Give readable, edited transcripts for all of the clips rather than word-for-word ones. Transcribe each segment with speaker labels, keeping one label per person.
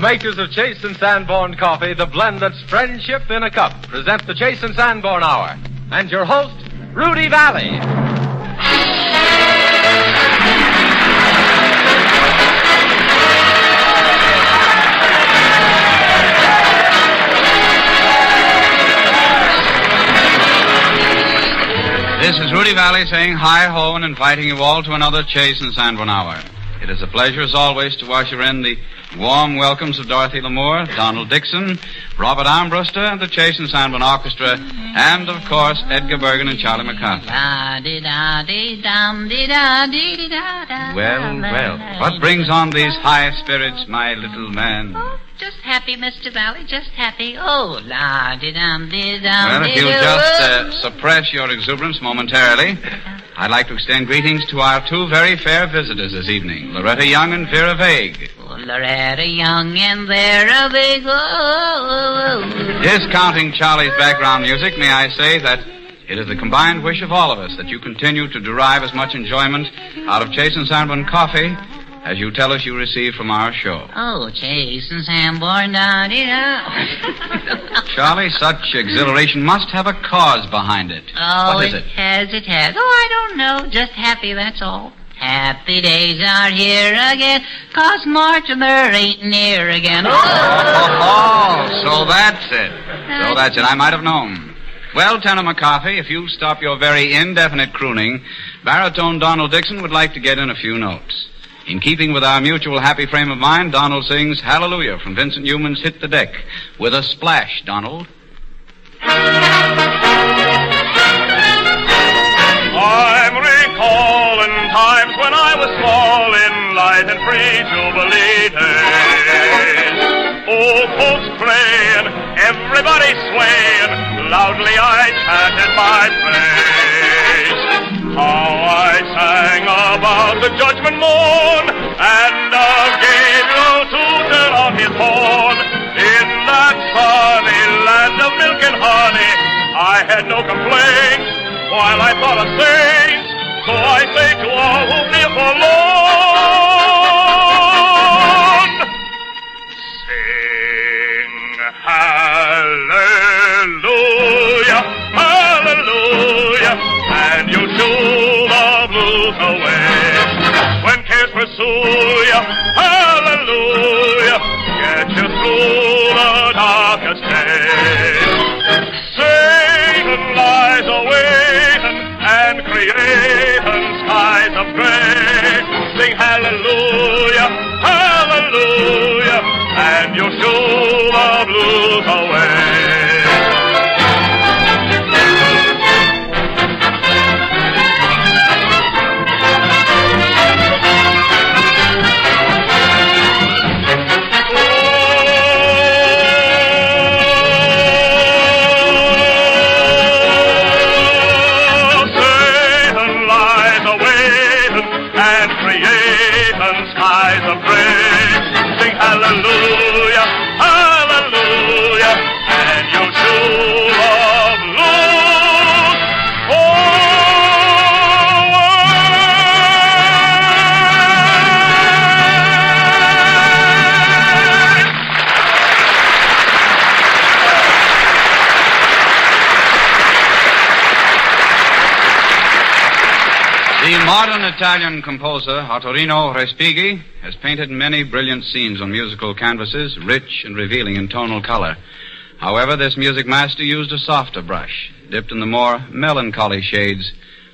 Speaker 1: makers of Chase and Sanborn Coffee, the blend that's friendship in a cup, present the Chase and Sanborn Hour. And your host, Rudy Vallee.
Speaker 2: This is Rudy Vallee saying hi-ho and inviting you all to another Chase and Sanborn Hour. It is a pleasure, as always, to usher in the warm welcomes of Dorothy Lamour, Donald Dixon, Robert Armbruster, the Chase and Sanborn Orchestra, and, of course, Edgar Bergen and Charlie McCarthy. Well, what brings on these high spirits, my little man?
Speaker 3: Oh, just happy, Mr. Vallee, just happy. Oh, la-di-dum-di-dum-di-dum.
Speaker 2: Well, if you'll just suppress your exuberance momentarily, I'd like to extend greetings to our two very fair visitors this evening, Loretta Young and Vera Vague.
Speaker 3: Oh, Loretta Young and Vera Vague. Oh.
Speaker 2: Discounting Charlie's background music, may I say that it is the combined wish of all of us that you continue to derive as much enjoyment out of Chase and Sanborn Coffee as you tell us you receive from our show.
Speaker 3: Oh, Chase and Sanborn, da-di-da.
Speaker 2: Charlie, such exhilaration must have a cause behind it.
Speaker 3: Oh,
Speaker 2: what is it?
Speaker 3: It has. Oh, I don't know. Just happy, that's all. Happy days are here again, 'cause Mortimer ain't near again.
Speaker 2: So that's it. I might have known. Well, Tenor McCarthy, if you stop your very indefinite crooning, baritone Donald Dixon would like to get in a few notes. In keeping with our mutual happy frame of mind, Donald sings Hallelujah from Vincent Newman's Hit the Deck. With a splash, Donald.
Speaker 4: I'm recalling times when I was small in light and free jubilee days. Old folks praying, everybody swaying, loudly I chanted my praise. How I sang about the judgment morn, and of Gabriel tooted on his horn. In that sunny land of milk and honey, I had no complaints, while I thought of saints. So I say to all who feel forlorn, sing hallelujah, hallelujah, and you shoo the blues away. When cares pursue you, hallelujah, get you through the darkest days. Satan lies awaiting and creating skies of gray. Sing hallelujah, hallelujah, and you'll shoo the blues away. Hallelujah, hallelujah, and you shoo the blues
Speaker 2: The modern Italian composer Ottorino Respighi has painted many brilliant scenes on musical canvases, rich and revealing in tonal color. However, this music master used a softer brush, dipped in the more melancholy shades,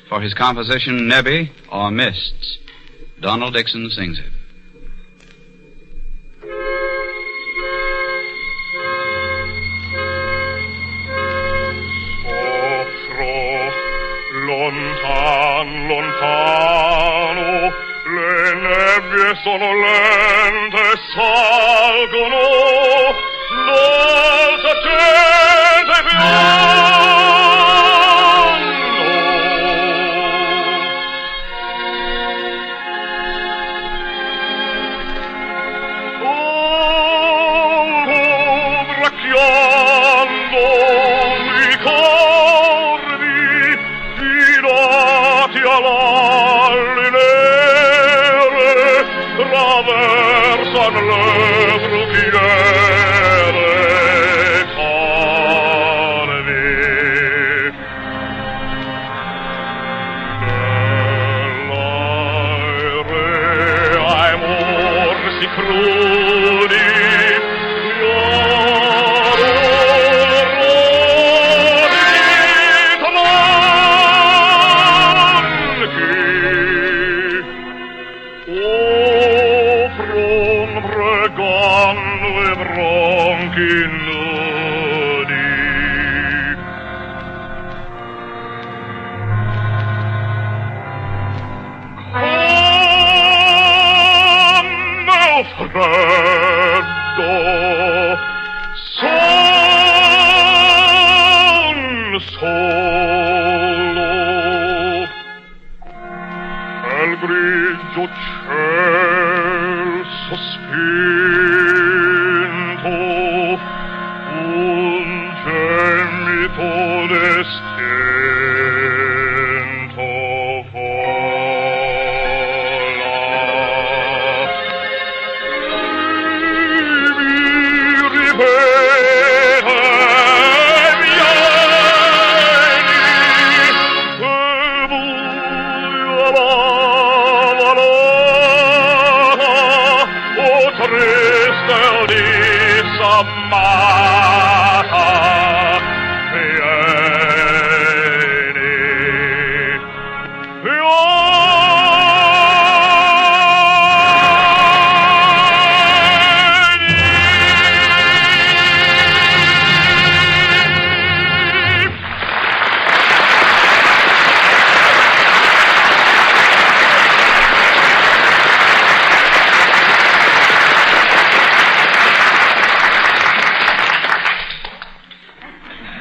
Speaker 2: for his composition Nebbi, or Mists. Donald Dixon sings it.
Speaker 4: Lontano, le nebbie sono lente, salgono, dolcemente bracchiando, ricordi, filati all'ali nere, traversan le bruchie Alberto. Solo al grigio ciel sospinto un gemito destento vola. Mi rivela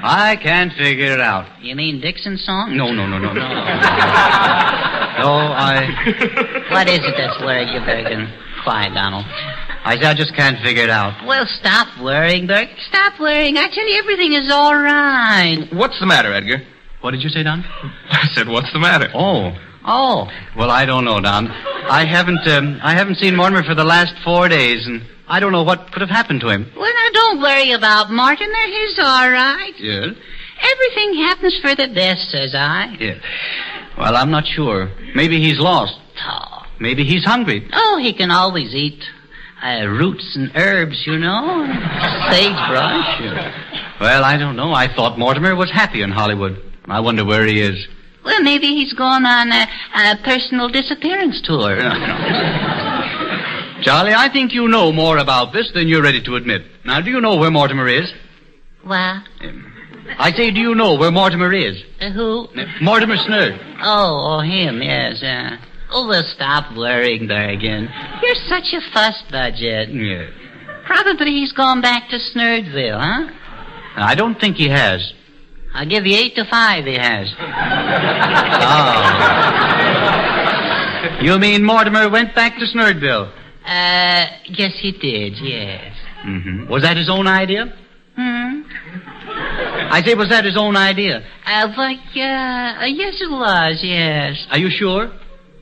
Speaker 2: I can't figure it out.
Speaker 3: You mean Dixon's song?
Speaker 2: No. No,
Speaker 3: What is it that's worrying you, Bergen? Quiet, Donald.
Speaker 2: I just can't figure it out.
Speaker 3: Well, stop worrying, Bergen. Stop worrying. I tell you, everything is all right.
Speaker 5: What's the matter, Edgar?
Speaker 2: What did you say, Don?
Speaker 5: I said, what's the matter?
Speaker 2: Oh. Well, I don't know, Don. I haven't seen Mortimer for the last 4 days, and I don't know what could have happened to him.
Speaker 3: Well, now, don't worry about Martin. He's all right.
Speaker 2: Yes?
Speaker 3: Everything happens for the best, says I.
Speaker 2: Yes. Well, I'm not sure. Maybe he's lost.
Speaker 3: Oh.
Speaker 2: Maybe he's hungry.
Speaker 3: Oh, he can always eat roots and herbs, you know. Sagebrush.
Speaker 2: Yes. Well, I don't know. I thought Mortimer was happy in Hollywood. I wonder where he is.
Speaker 3: Well, maybe he's gone on a personal disappearance tour.
Speaker 2: Charlie, I think you know more about this than you're ready to admit. Now, do you know where Mortimer is?
Speaker 3: What?
Speaker 2: I say, do you know where Mortimer is?
Speaker 3: Who?
Speaker 2: Mortimer Snurd.
Speaker 3: Oh, him, yes. Oh, well, stop worrying, Bergen. You're such a fuss budget.
Speaker 2: Yeah.
Speaker 3: Probably he's gone back to Snurdville, huh?
Speaker 2: I don't think he has.
Speaker 3: I'll give you 8 to 5 he has.
Speaker 2: Oh. You mean Mortimer went back to Snurdville?
Speaker 3: Yes, he did, yes.
Speaker 2: Mm-hmm. Was that his own idea?
Speaker 3: Hmm?
Speaker 2: I say, was that his own idea?
Speaker 3: Yes, it was, yes.
Speaker 2: Are you sure?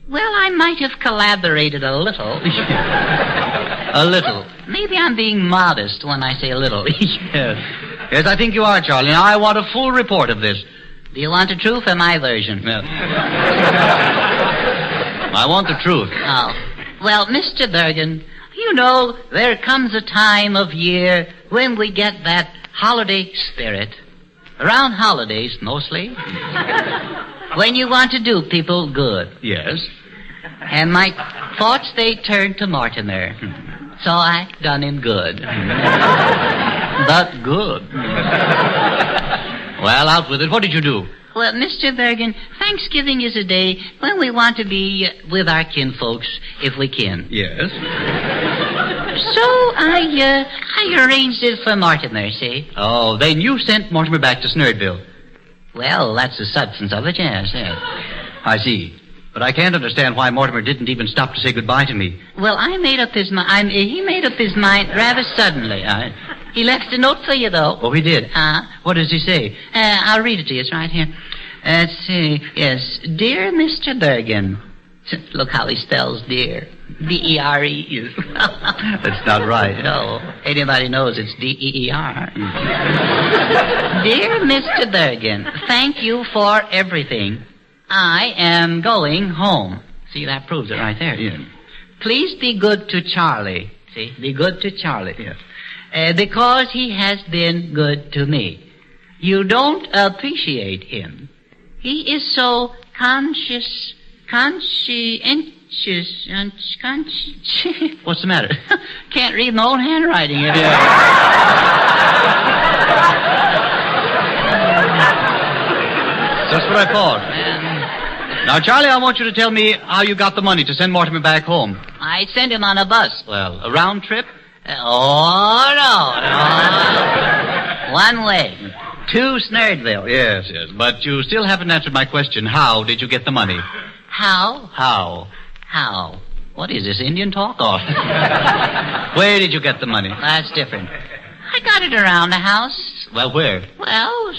Speaker 3: Well, I might have collaborated a little.
Speaker 2: A little?
Speaker 3: Maybe I'm being modest when I say a little.
Speaker 2: Yes, I think you are, Charlie. Now, I want a full report of this.
Speaker 3: Do you want the truth or my version?
Speaker 2: Yeah. I want the truth.
Speaker 3: Oh. Well, Mr. Bergen, you know, there comes a time of year when we get that holiday spirit. Around holidays, mostly. When you want to do people good.
Speaker 2: Yes.
Speaker 3: And my thoughts, they turned to Mortimer. So I done him good.
Speaker 2: But good. Well, out with it. What did you do?
Speaker 3: Well, Mr. Bergen, Thanksgiving is a day when we want to be with our kinfolks, if we can.
Speaker 2: Yes.
Speaker 3: So I arranged it for Mortimer, see?
Speaker 2: Oh, then you sent Mortimer back to Snurdville.
Speaker 3: Well, that's the substance of it, yes.
Speaker 2: I see. But I can't understand why Mortimer didn't even stop to say goodbye to me.
Speaker 3: Well, he made up his mind rather suddenly. He left a note for you, though.
Speaker 2: Oh, he did? What does he say?
Speaker 3: I'll read it to you. It's right here. Let's see. Yes. Dear Mr. Bergen. Look how he spells dear. D-E-R-E.
Speaker 2: That's not right.
Speaker 3: No. Anybody knows it's D-E-E-R. Dear Mr. Bergen, thank you for everything. I am going home. See, that proves it right there.
Speaker 2: Yeah.
Speaker 3: Please be good to Charlie. See, be good to Charlie.
Speaker 2: Yes.
Speaker 3: Because he has been good to me. You don't appreciate him. He is so conscientious.
Speaker 2: What's the matter?
Speaker 3: Can't read my own handwriting here.
Speaker 2: Just what I thought.
Speaker 6: Now, Charlie, I want you to tell me how you got the money to send Mortimer back home.
Speaker 3: I sent him on a bus.
Speaker 6: Well, a round trip?
Speaker 3: Oh, no. One way. To Snurdville.
Speaker 6: Yes. But you still haven't answered my question. How did you get the money?
Speaker 3: How?
Speaker 6: How?
Speaker 3: What is this, Indian talk? Oh.
Speaker 6: Where did you get the money?
Speaker 3: That's different. I got it around the house.
Speaker 6: Well, where?
Speaker 3: Well,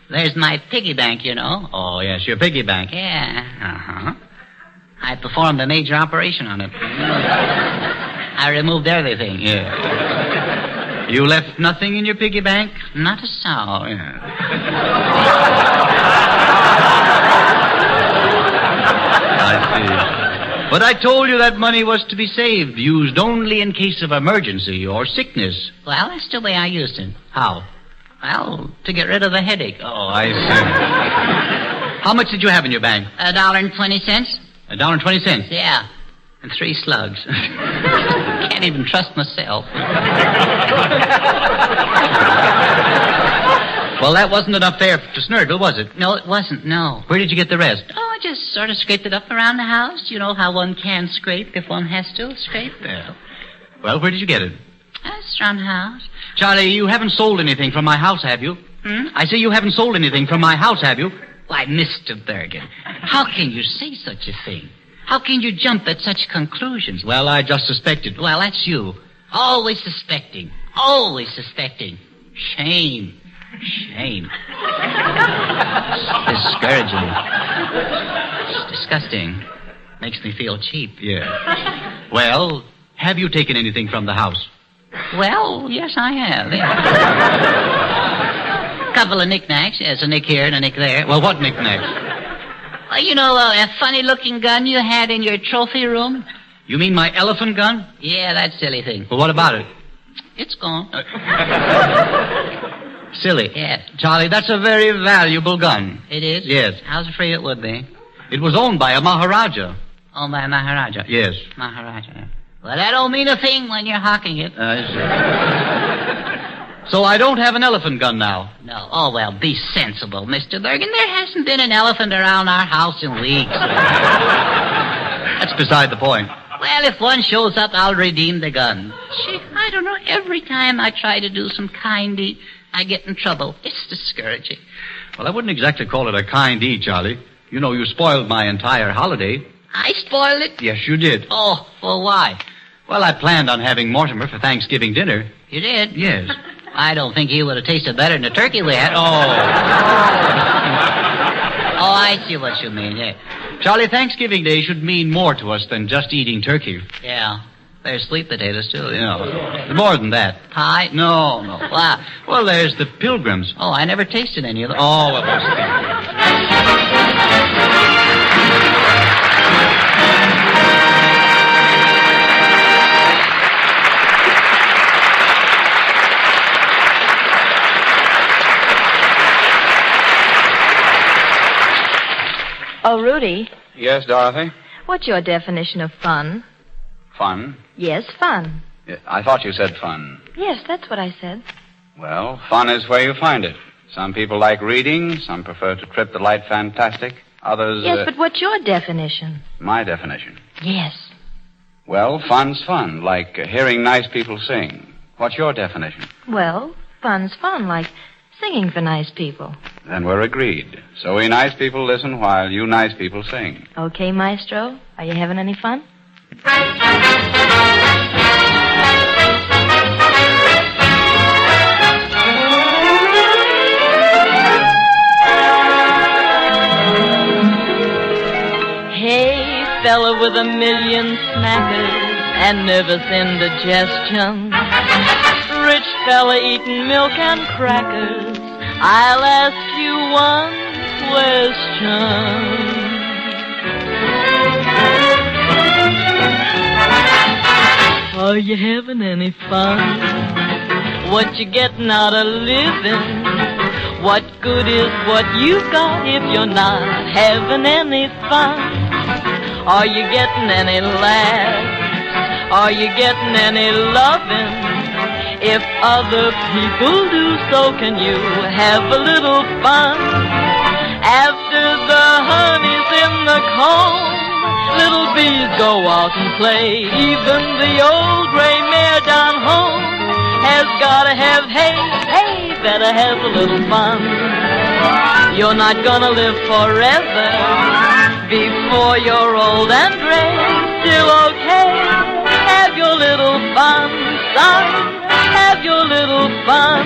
Speaker 3: there's my piggy bank, you know.
Speaker 6: Oh, yes, your piggy bank.
Speaker 3: Yeah. Uh-huh. I performed a major operation on it. I removed everything.
Speaker 6: Yeah. You left nothing in your piggy bank?
Speaker 3: Not a sow.
Speaker 6: Oh, yeah. I see. But I told you that money was to be saved, used only in case of emergency or sickness.
Speaker 3: Well, that's the way I used it.
Speaker 6: How?
Speaker 3: Well, to get rid of a headache.
Speaker 6: Oh, I see. How much did you have in your bank?
Speaker 3: $1.20.
Speaker 6: $1.20?
Speaker 3: Yeah. And 3 slugs. Can't even trust myself.
Speaker 6: Well, that wasn't enough fare to Snurdville, was it?
Speaker 3: No, it wasn't, no.
Speaker 6: Where did you get the rest?
Speaker 3: Oh, I just sort of scraped it up around the house. You know how one can scrape if one has to scrape.
Speaker 6: Well, where did you get it?
Speaker 3: That's around the house.
Speaker 6: Charlie, you haven't sold anything from my house, have you? I say you haven't sold anything from my house, have you?
Speaker 3: Why, Mr. Bergen, how can you say such a thing? How can you jump at such conclusions?
Speaker 6: Well, I just suspected.
Speaker 3: Well, that's you. Always suspecting. Always suspecting. Shame. Shame. It's discouraging. It's disgusting. Makes me feel cheap.
Speaker 6: Yeah. Well, have you taken anything from the house?
Speaker 3: Well, yes, I have. Yeah. A couple of knickknacks. Yes, a nick here and a nick there.
Speaker 6: Well, what knickknacks?
Speaker 3: Well, you know, a funny-looking gun you had in your trophy room?
Speaker 6: You mean my elephant gun?
Speaker 3: Yeah, that silly thing.
Speaker 6: Well, what about it?
Speaker 3: It's gone.
Speaker 6: Silly.
Speaker 3: Yes.
Speaker 6: Charlie, that's a very valuable gun.
Speaker 3: It is?
Speaker 6: Yes.
Speaker 3: I was afraid it would be.
Speaker 6: It was owned by a Maharaja.
Speaker 3: Owned by a Maharaja?
Speaker 6: Yes.
Speaker 3: Maharaja. Well, that don't mean a thing when you're hawking it.
Speaker 6: So I don't have an elephant gun now.
Speaker 3: No. Oh, well, be sensible, Mr. Bergen. There hasn't been an elephant around our house in weeks.
Speaker 6: That's beside the point.
Speaker 3: Well, if one shows up, I'll redeem the gun. Gee, I don't know. Every time I try to do some kind deed, I get in trouble. It's discouraging.
Speaker 6: Well, I wouldn't exactly call it a kind deed, Charlie. You know, you spoiled my entire holiday.
Speaker 3: I spoiled it?
Speaker 6: Yes, you did.
Speaker 3: Oh, well, why?
Speaker 6: Well, I planned on having Mortimer for Thanksgiving dinner.
Speaker 3: You did?
Speaker 6: Yes.
Speaker 3: I don't think he would have tasted better than the turkey we had. Oh, I see what you mean, yeah.
Speaker 6: Charlie, Thanksgiving Day should mean more to us than just eating turkey.
Speaker 3: Yeah. There's sweet potatoes, too.
Speaker 6: You know, more than that.
Speaker 3: Pie?
Speaker 6: No.
Speaker 3: Wow.
Speaker 6: Well, there's the pilgrims.
Speaker 3: Oh, I never tasted any of them.
Speaker 6: Oh, well,
Speaker 7: Oh, Rudy,
Speaker 2: Yes, Dorothy?
Speaker 7: what's your definition of fun?
Speaker 2: Fun?
Speaker 7: Yes, fun.
Speaker 2: I thought you said fun.
Speaker 7: Yes, that's what I said.
Speaker 2: Well, fun is where you find it. Some people like reading, some prefer to trip the light fantastic, others...
Speaker 7: Yes, but what's your definition?
Speaker 2: My definition.
Speaker 7: Yes.
Speaker 2: Well, fun's fun, like hearing nice people sing. What's your definition?
Speaker 7: Well, fun's fun, like singing for nice people.
Speaker 2: Then we're agreed. So we nice people listen while you nice people sing.
Speaker 7: Okay, Maestro, are you having any fun? Hey, fella with a million smackers and nervous indigestion. Rich fella eating milk and crackers. I'll ask you one question. Are you having any fun? What you getting out of living? What good is what you got if you're not having any fun? Are you getting any laughs? Are you getting any loving? If other people do so, can you have a little fun? After the honey comb. Little bees go out and play. Even the old gray mare down home has gotta have hay. Hey, better have a little fun. You're not gonna live forever. Before you're old and gray, still okay. Have your little fun, son. Have your little fun.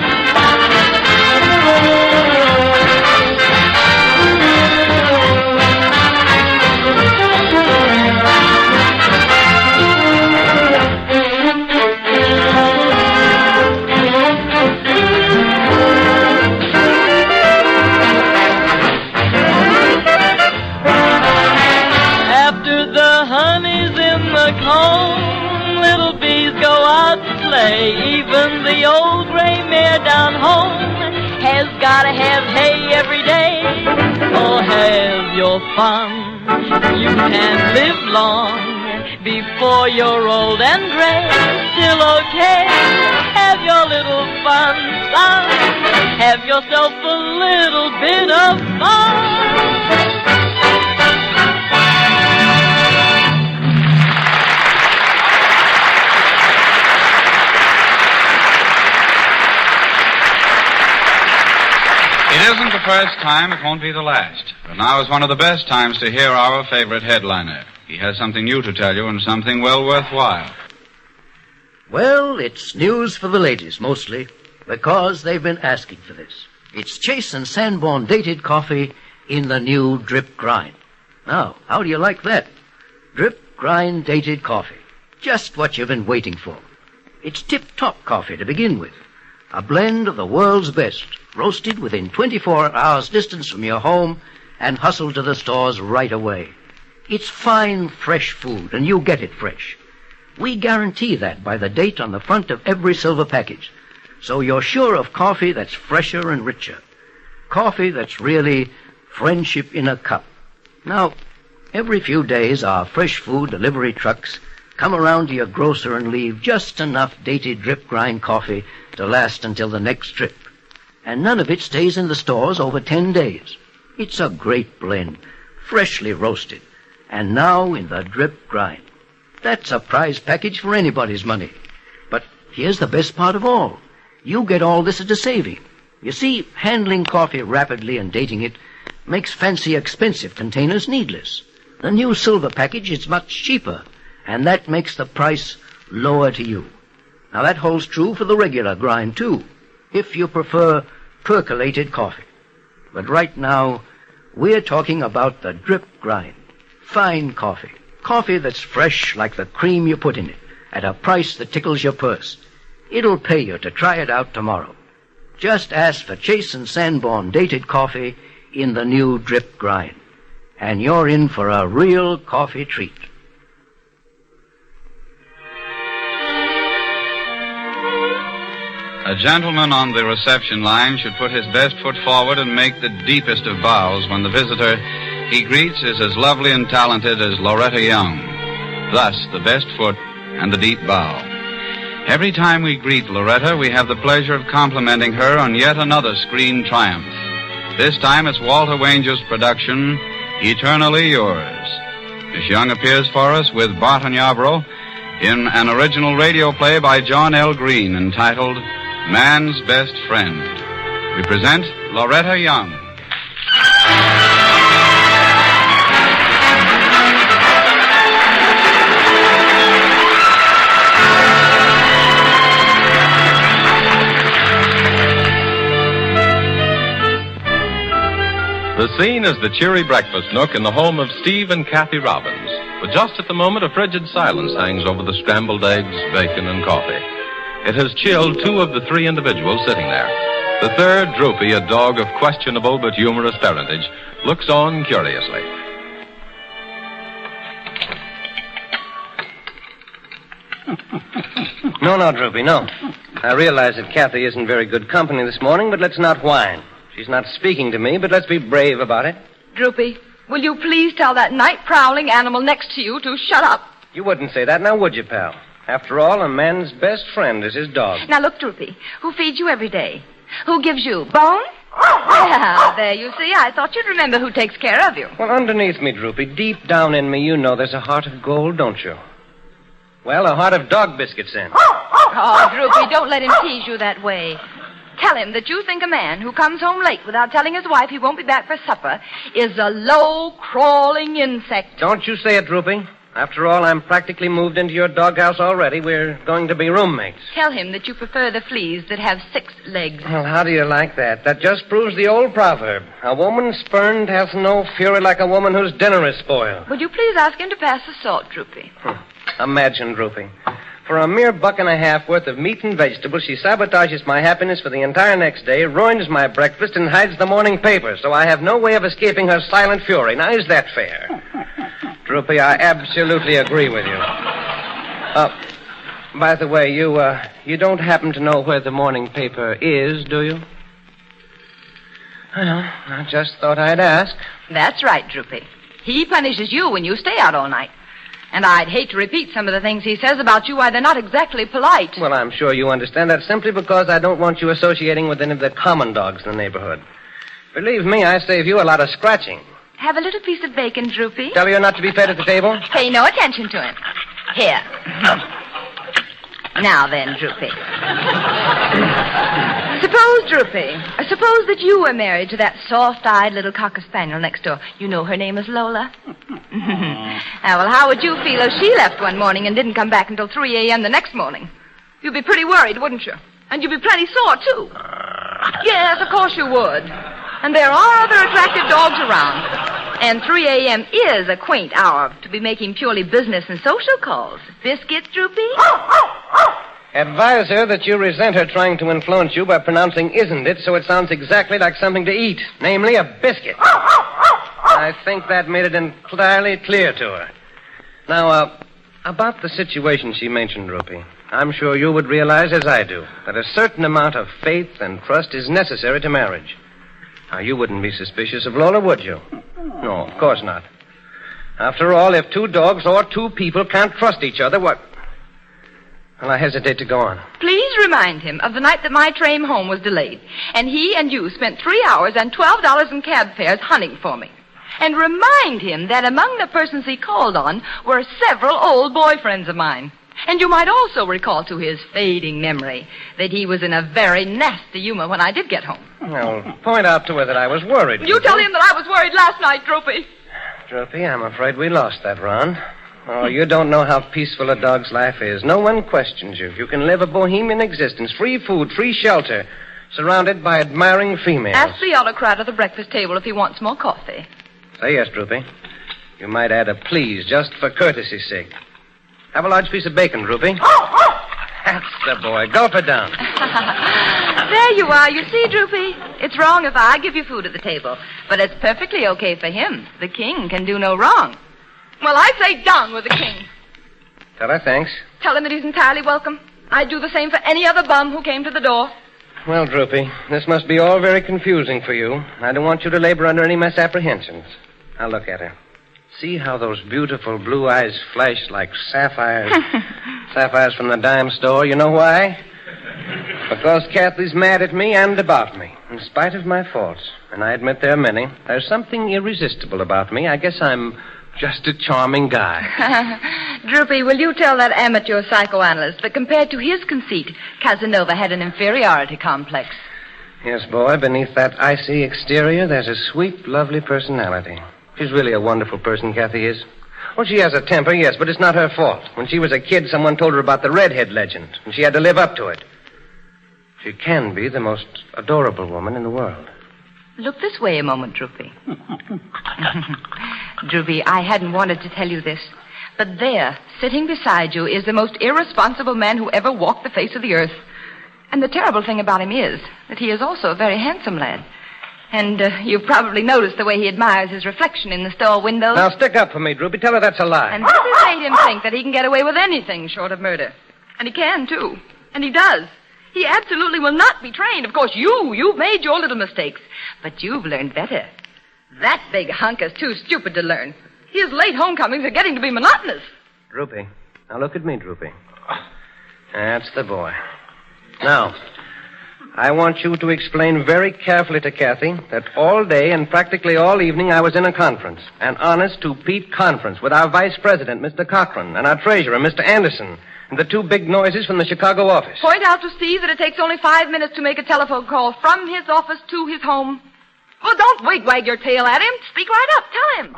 Speaker 7: Little bees go out to play. Even the old gray mare down home has gotta have hay every day. Oh, have your fun. You can live long. Before you're old and gray, still okay. Have your little fun, son. Have yourself a little bit of fun.
Speaker 2: It isn't the first time, it won't be the last. But now is one of the best times to hear our favorite headliner. He has something new to tell you and something well worthwhile.
Speaker 8: Well, it's news for the ladies, mostly, because they've been asking for this. It's Chase and Sanborn dated coffee in the new drip grind. Now, how do you like that? Drip grind dated coffee. Just what you've been waiting for. It's tip-top coffee to begin with. A blend of the world's best, roasted within 24 hours distance from your home and hustled to the stores right away. It's fine, fresh food, and you get it fresh. We guarantee that by the date on the front of every silver package. So you're sure of coffee that's fresher and richer. Coffee that's really friendship in a cup. Now, every few days our fresh food delivery trucks come around to your grocer and leave just enough dated drip grind coffee to last until the next trip. And none of it stays in the stores over 10 days. It's a great blend, freshly roasted, and now in the drip grind. That's a prize package for anybody's money. But here's the best part of all. You get all this at a saving. You see, handling coffee rapidly and dating it makes fancy expensive containers needless. The new silver package is much cheaper, and that makes the price lower to you. Now that holds true for the regular grind too, if you prefer percolated coffee. But right now, we're talking about the drip grind. Fine coffee. Coffee that's fresh like the cream you put in it, at a price that tickles your purse. It'll pay you to try it out tomorrow. Just ask for Chase and Sanborn dated coffee in the new drip grind, and you're in for a real coffee treat.
Speaker 2: A gentleman on the reception line should put his best foot forward and make the deepest of bows when the visitor he greets is as lovely and talented as Loretta Young. Thus, the best foot and the deep bow. Every time we greet Loretta, we have the pleasure of complimenting her on yet another screen triumph. This time it's Walter Wanger's production, Eternally Yours. Miss Young appears for us with Bart and Yarborough in an original radio play by John L. Green entitled Man's Best Friend. We present Loretta Young.
Speaker 1: The scene is the cheery breakfast nook in the home of Steve and Kathy Robbins. But just at the moment, a frigid silence hangs over the scrambled eggs, bacon, and coffee. It has chilled two of the three individuals sitting there. The third, Droopy, a dog of questionable but humorous parentage, looks on curiously.
Speaker 9: No, Droopy, no. I realize that Kathy isn't very good company this morning, but let's not whine. She's not speaking to me, but let's be brave about it.
Speaker 10: Droopy, will you please tell that night-prowling animal next to you to shut up?
Speaker 9: You wouldn't say that now, would you, pal? After all, a man's best friend is his dog.
Speaker 10: Now, look, Droopy, who feeds you every day? Who gives you bones, Yeah, there you see. I thought you'd remember who takes care of you.
Speaker 9: Well, underneath me, Droopy, deep down in me, you know there's a heart of gold, don't you? Well, a heart of dog biscuits, then.
Speaker 10: Oh, Droopy, don't let him tease you that way. Tell him that you think a man who comes home late without telling his wife he won't be back for supper is a low, crawling insect.
Speaker 9: Don't you say it, Droopy. After all, I'm practically moved into your doghouse already. We're going to be roommates.
Speaker 10: Tell him that you prefer the fleas that have 6 legs.
Speaker 9: Well, how do you like that? That just proves the old proverb. A woman spurned has no fury like a woman whose dinner is spoiled.
Speaker 10: Would you please ask him to pass the salt, Droopy?
Speaker 9: Imagine, Droopy. For a mere $1.50 worth of meat and vegetables, she sabotages my happiness for the entire next day, ruins my breakfast, and hides the morning paper, so I have no way of escaping her silent fury. Now, is that fair? Droopy, I absolutely agree with you. By the way, you don't happen to know where the morning paper is, do you? Well, I just thought I'd ask.
Speaker 10: That's right, Droopy. He punishes you when you stay out all night. And I'd hate to repeat some of the things he says about you, why they're not exactly polite.
Speaker 9: Well, I'm sure you understand that simply because I don't want you associating with any of the common dogs in the neighborhood. Believe me, I save you a lot of scratching.
Speaker 10: Have a little piece of bacon, Droopy.
Speaker 9: Tell you not to be fed at the table?
Speaker 10: Pay no attention to him. Here. Now then, Droopy. Suppose that you were married to that soft-eyed little cocker spaniel next door. You know her name is Lola. Now, well, how would you feel if she left one morning and didn't come back until 3 a.m. the next morning? You'd be pretty worried, wouldn't you? And you'd be plenty sore, too. Yes, of course you would. And there are other attractive dogs around. And 3 a.m. is a quaint hour to be making purely business and social calls. Biscuits, Droopy?
Speaker 9: Advise her that you resent her trying to influence you by pronouncing isn't it so it sounds exactly like something to eat, namely a biscuit. I think that made it entirely clear to her. Now, about the situation she mentioned, Droopy, I'm sure you would realize, as I do, that a certain amount of faith and trust is necessary to marriage. Now, you wouldn't be suspicious of Lola, would you? No, of course not. After all, if 2 dogs or 2 people can't trust each other, what... Well, I hesitate to go on.
Speaker 10: Please remind him of the night that my train home was delayed, and he and you spent 3 hours and $12 in cab fares hunting for me. And remind him that among the persons he called on were several old boyfriends of mine. And you might also recall to his fading memory that he was in a very nasty humor when I did get home.
Speaker 9: Well, point out to her that I was worried.
Speaker 10: You tell him that I was worried last night, Droopy.
Speaker 9: Droopy, I'm afraid we lost that round. Oh, you don't know how peaceful a dog's life is. No one questions you. You can live a bohemian existence, free food, free shelter, surrounded by admiring females.
Speaker 10: Ask the autocrat at the breakfast table if he wants more coffee.
Speaker 9: Say yes, Droopy. You might add a please, just for courtesy's sake. Have a large piece of bacon, Droopy. That's the boy. Gulp it down.
Speaker 10: There you are. You see, Droopy, it's wrong if I give you food at the table, but it's perfectly okay for him. The king can do no wrong. Well, I say down with the king.
Speaker 9: Tell her thanks.
Speaker 10: Tell him that he's entirely welcome. I'd do the same for any other bum who came to the door.
Speaker 9: Well, Droopy, this must be all very confusing for you. I don't want you to labor under any misapprehensions. Now, look at her. See how those beautiful blue eyes flash like sapphires. Sapphires from the dime store. You know why? Because Kathy's mad at me and about me, in spite of my faults. And I admit there are many. There's something irresistible about me. I guess I'm just a charming guy.
Speaker 10: Droopy, will you tell that amateur psychoanalyst that compared to his conceit, Casanova had an inferiority complex?
Speaker 9: Yes, boy, beneath that icy exterior, there's a sweet, lovely personality. She's really a wonderful person, Kathy is. Well, she has a temper, yes, but it's not her fault. When she was a kid, someone told her about the redhead legend, and she had to live up to it. She can be the most adorable woman in the world.
Speaker 10: Look this way a moment, Droopy. Droopy, I hadn't wanted to tell you this, but there, sitting beside you, is the most irresponsible man who ever walked the face of the earth. And the terrible thing about him is that he is also a very handsome lad. And you've probably noticed the way he admires his reflection in the store windows.
Speaker 9: Now, stick up for me, Droopy. Tell her that's a lie.
Speaker 10: And this has made him think that he can get away with anything short of murder. And he can, too. And he does. He absolutely will not be trained. Of course, you've made your little mistakes. But you've learned better. That big hunk is too stupid to learn. His late homecomings are getting to be monotonous.
Speaker 9: Droopy. Now, look at me, Droopy. That's the boy. Now, I want you to explain very carefully to Kathy that all day and practically all evening I was in a conference. An honest-to-Pete conference with our vice president, Mr. Cochran, and our treasurer, Mr. Anderson, and the two big noises from the Chicago office.
Speaker 10: Point out to Steve that it takes only 5 minutes to make a telephone call from his office to his home. Well, don't wag your tail at him. Speak right up. Tell him.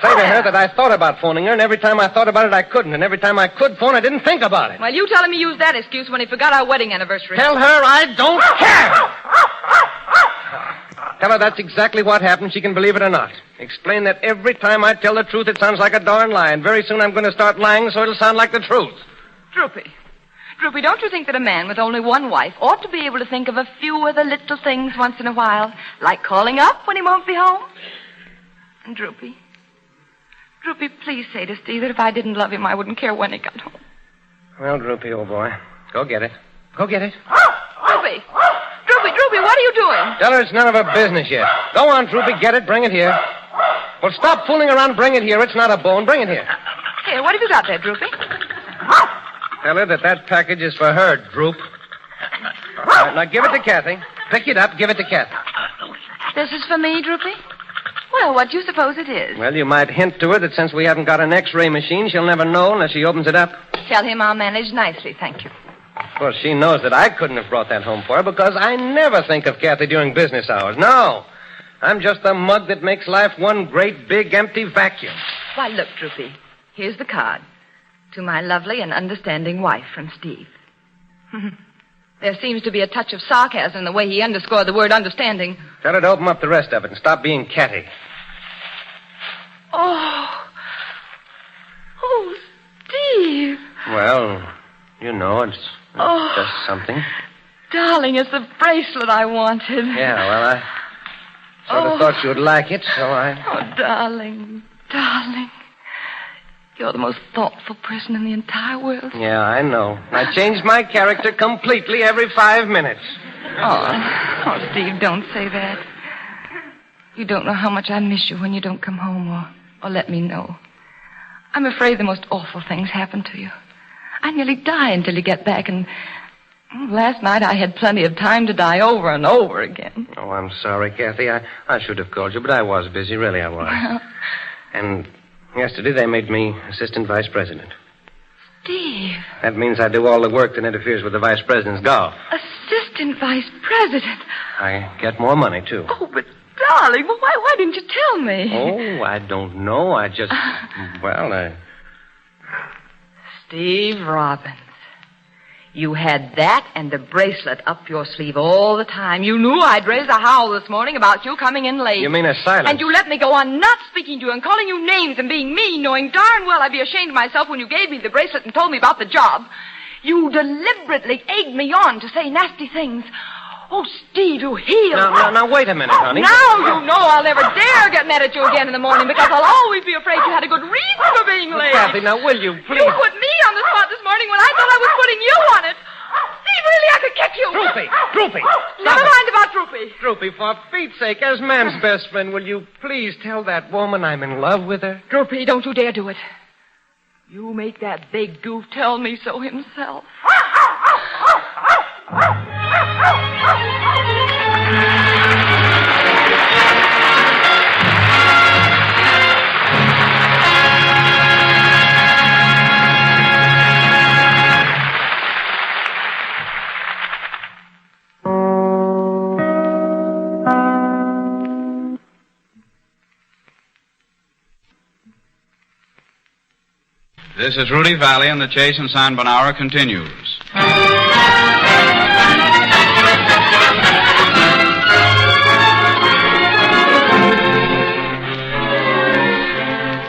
Speaker 9: Say to her that I thought about phoning her, and every time I thought about it, I couldn't. And every time I could phone, I didn't think about it.
Speaker 10: Well, you tell him he used that excuse when he forgot our wedding anniversary.
Speaker 9: Tell her I don't care. Tell her that's exactly what happened. She can believe it or not. Explain that every time I tell the truth, it sounds like a darn lie. And very soon I'm going to start lying so it'll sound like the truth.
Speaker 10: Droopy, don't you think that a man with only one wife ought to be able to think of a few other little things once in a while, like calling up when he won't be home? And Droopy, please say to Steve that if I didn't love him, I wouldn't care when he got home.
Speaker 9: Well, Droopy, old boy, go get it. Go get it.
Speaker 10: Droopy, what are you doing?
Speaker 9: Tell her it's none of her business yet. Go on, Droopy, get it, bring it here. Well, stop fooling around, bring it here. It's not a bone, bring it here.
Speaker 10: Here, what have you got there, Droopy?
Speaker 9: Tell her that package is for her, Droop. All right, now give it to Kathy. Pick it up, give it to Kathy.
Speaker 10: This is for me, Droopy? Well, what do you suppose it is?
Speaker 9: Well, you might hint to her that since we haven't got an X-ray machine, she'll never know unless she opens it up.
Speaker 10: Tell him I'll manage nicely, thank you.
Speaker 9: Of course, she knows that I couldn't have brought that home for her because I never think of Kathy during business hours. No. I'm just the mug that makes life one great, big, empty vacuum.
Speaker 10: Why, look, Droopy. Here's the card. To my lovely and understanding wife from Steve. There seems to be a touch of sarcasm in the way he underscored the word understanding.
Speaker 9: Tell her to open up the rest of it and stop being catty.
Speaker 10: Oh, Steve.
Speaker 9: Well, you know, it's just something.
Speaker 10: Darling, it's the bracelet I wanted.
Speaker 9: Yeah, well, I sort of thought you'd like it, so I...
Speaker 10: Oh, darling. You're the most thoughtful person in the entire world.
Speaker 9: Yeah, I know. I change my character completely every 5 minutes.
Speaker 10: Oh, Steve, don't say that. You don't know how much I miss you when you don't come home or let me know. I'm afraid the most awful things happen to you. I nearly die until you get back, and last night I had plenty of time to die over and over again.
Speaker 9: Oh, I'm sorry, Kathy. I should have called you, but I was busy. Really, I was.
Speaker 10: Well...
Speaker 9: And yesterday they made me assistant vice president.
Speaker 10: Steve.
Speaker 9: That means I do all the work that interferes with the vice president's golf.
Speaker 10: Assistant vice president?
Speaker 9: I get more money, too.
Speaker 10: Oh, but darling, well, why didn't you tell me?
Speaker 9: Oh, I don't know. I just...
Speaker 10: Steve Robbins. You had that and the bracelet up your sleeve all the time. You knew I'd raise a howl this morning about you coming in late.
Speaker 9: You mean a silence?
Speaker 10: And you let me go on not speaking to you and calling you names and being mean, knowing darn well I'd be ashamed of myself when you gave me the bracelet and told me about the job. You deliberately egged me on to say nasty things. Oh, Steve, you heel.
Speaker 9: Now, wait a minute, honey.
Speaker 10: Now you know I'll never dare get mad at you again in the morning because I'll always be afraid you had a good reason for being late.
Speaker 9: Kathy, now, will you, please?
Speaker 10: You put me on the spot this morning when I thought I was putting you on it. Steve, really, I could kick you.
Speaker 9: Droopy.
Speaker 10: Never mind about Droopy.
Speaker 9: Droopy, for Pete's sake, as man's best friend, will you please tell that woman I'm in love with her?
Speaker 10: Droopy, don't you dare do it. You make that big goof tell me so himself.
Speaker 2: This is Rudy Vallee, and the chase in Sanborn Hour continues.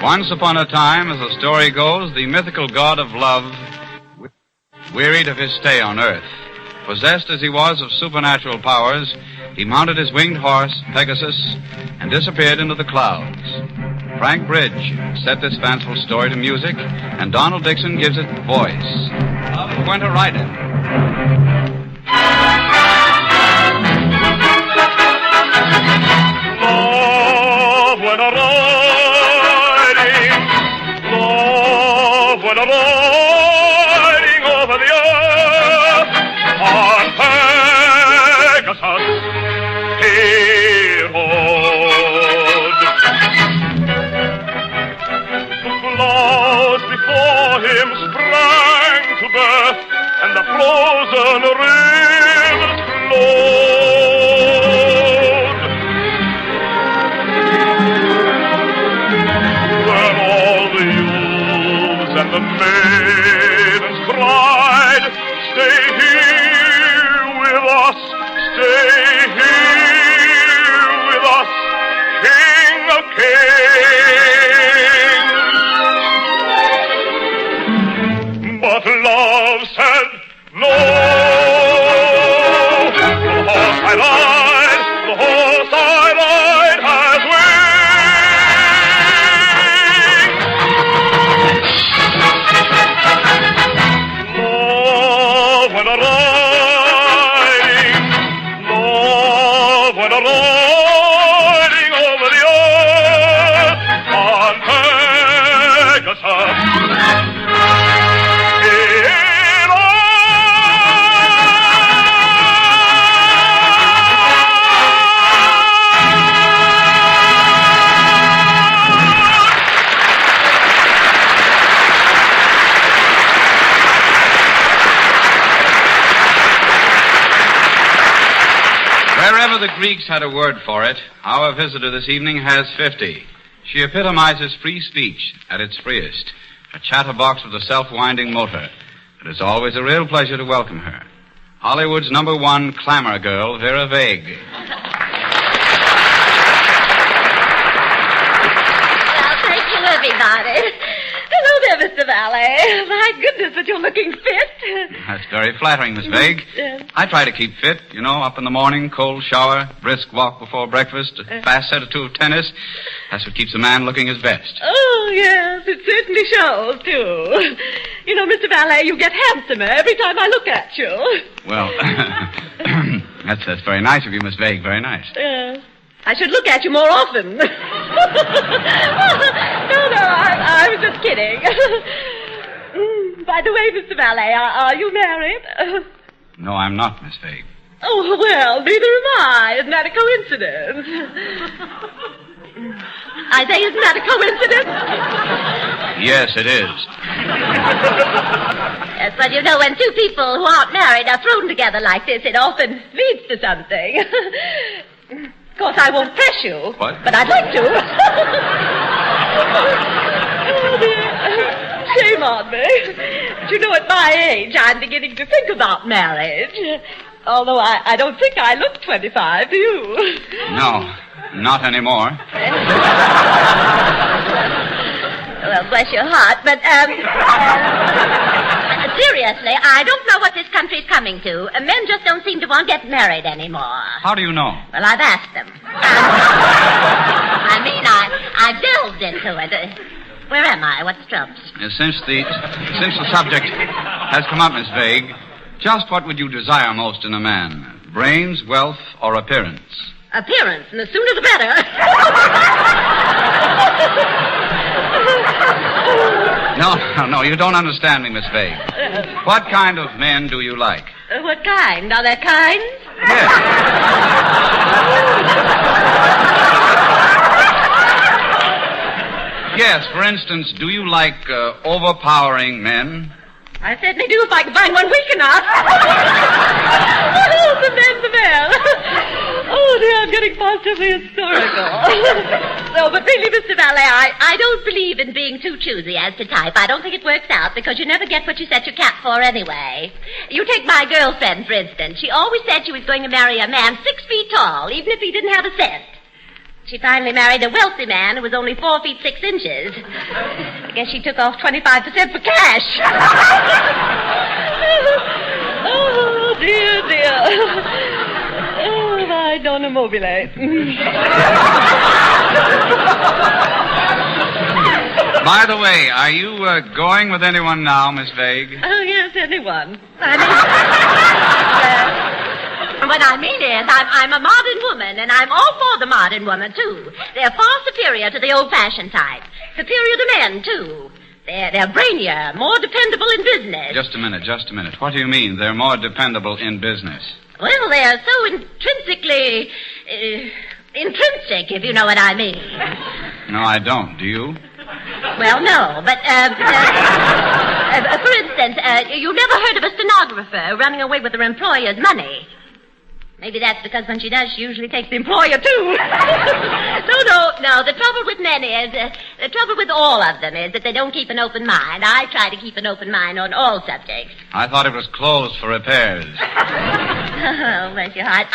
Speaker 2: Once upon a time, as the story goes, the mythical god of love, wearied of his stay on earth, possessed as he was of supernatural powers, he mounted his winged horse, Pegasus, and disappeared into the clouds. Frank Bridge set this fanciful story to music, and Donald Dixon gives it voice. We're going to write it.
Speaker 4: Love went a-riding, love went a-riding over the earth on the rivers flowed. When all the youths and the maidens cried, "Stay here with us, stay here with us, King of Kings." But love said no. The horse I ride, the horse I ride has wings. Love went a-riding, love went a-riding over the earth on Pegasus.
Speaker 2: Wherever the Greeks had a word for it, our visitor this evening has 50. She epitomizes free speech at its freest, a chatterbox with a self-winding motor. It is always a real pleasure to welcome her. Hollywood's #1 clamor girl, Vera Vague.
Speaker 11: Well, thank you, everybody. Hello there, Mr. Vallee. My goodness, but you're looking fit.
Speaker 2: That's very flattering, Miss Vague.
Speaker 11: Yes.
Speaker 2: I try to keep fit, you know, up in the morning, cold shower, brisk walk before breakfast, a fast set or two of tennis. That's what keeps a man looking his best.
Speaker 11: Oh, yes, it certainly shows, too. You know, Mr. Vallee, you get handsomer every time I look at you.
Speaker 2: Well, that's very nice of you, Miss Vague, very nice.
Speaker 11: I should look at you more often. No, I was just kidding. By the way, Mr. Vallee, are you married?
Speaker 2: No, I'm not, Miss Vague.
Speaker 11: Oh, well, neither am I. Isn't that a coincidence? I say, isn't that a coincidence?
Speaker 2: Yes, it is.
Speaker 11: Yes, but you know, when two people who aren't married are thrown together like this, it often leads to something. Of course, I won't press you.
Speaker 2: What?
Speaker 11: But I'd like to. Oh, dear. Shame on me. But you know, at my age, I'm beginning to think about marriage. Although I don't think I look 25, do you?
Speaker 2: No, not anymore.
Speaker 11: Well, bless your heart, but, seriously, I don't know what this country's coming to. Men just don't seem to want to get married anymore.
Speaker 2: How do you know?
Speaker 11: Well, I've asked them. I've delved into it. Where am I? What's trumps?
Speaker 2: Since the subject has come up, Miss Vague, just what would you desire most in a man? Brains, wealth, or appearance?
Speaker 11: Appearance, and the sooner the better.
Speaker 2: No, you don't understand me, Miss Vague. What kind of men do you like?
Speaker 11: What kind? Are there kinds?
Speaker 2: Yes. Yes, for instance, do you like overpowering men?
Speaker 11: I certainly do if I can find one weak enough. The men. Oh, dear, I'm getting positively historical. No, but really, Mr. Vallee, I don't believe in being too choosy as to type. I don't think it works out because you never get what you set your cap for anyway. You take my girlfriend, for instance. She always said she was going to marry a man 6 feet tall, even if he didn't have a cent. She finally married a wealthy man who was only 4 feet 6 inches. I guess she took off 25% for cash. Oh, dear. Oh, I don't immobilate.
Speaker 2: By the way, are you going with anyone now, Miss Vague?
Speaker 11: Oh, yes, anyone. What I mean is, I'm a modern woman, and I'm all for the modern woman, too. They're far superior to the old-fashioned type. Superior to men, too. They're brainier, more dependable in business.
Speaker 2: Just a minute. What do you mean, they're more dependable in business?
Speaker 11: Well, they're so intrinsically... intrinsic, if you know what I mean.
Speaker 2: No, I don't. Do you?
Speaker 11: Well, no, but, for instance, you never heard of a stenographer running away with her employer's money. Maybe that's because when she does, she usually takes the employer, too. No. The trouble with men is, the trouble with all of them is that they don't keep an open mind. I try to keep an open mind on all subjects.
Speaker 2: I thought it was closed for repairs.
Speaker 11: Oh, bless your heart.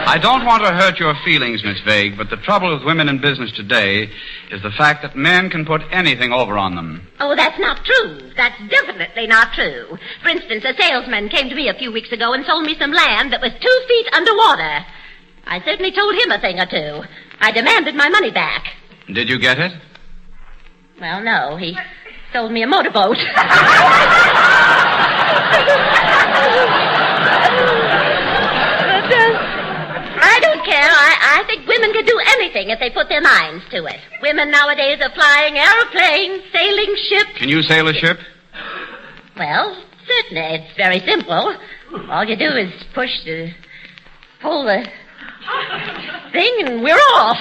Speaker 2: I don't want to hurt your feelings, Miss Vague, but the trouble with women in business today is the fact that men can put anything over on them.
Speaker 11: Oh, that's not true. That's definitely not true. For instance, a salesman came to me a few weeks ago and sold me some land that was 2 feet underwater. I certainly told him a thing or two. I demanded my money back.
Speaker 2: Did you get it?
Speaker 11: Well, no. He sold me a motorboat. I don't care. I think women can do anything if they put their minds to it. Women nowadays are flying airplanes, sailing ships.
Speaker 2: Can you sail a ship?
Speaker 11: Well, certainly. It's very simple. All you do is pull the thing, and we're off.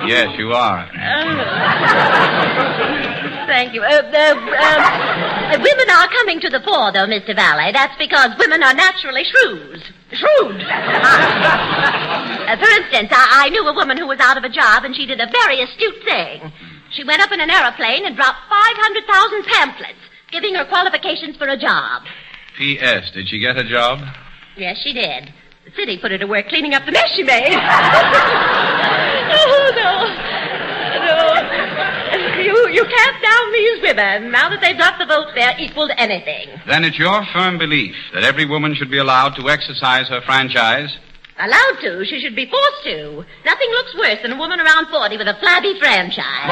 Speaker 2: Yes, you are.
Speaker 11: Thank you. Women are coming to the fore, though, Mr. Vallee. That's because women are naturally shrewd. For instance, I knew a woman who was out of a job, and she did a very astute thing. She went up in an aeroplane and dropped 500,000 pamphlets, giving her qualifications for a job.
Speaker 2: P.S. Did she get a job?
Speaker 11: Yes, she did. The city put her to work cleaning up the mess she made. Oh, no. You can't down these women. Now that they've got the vote, they're equal to anything.
Speaker 2: Then it's your firm belief that every woman should be allowed to exercise her franchise?
Speaker 11: Allowed to? She should be forced to. Nothing looks worse than a woman around 40 with a flabby franchise.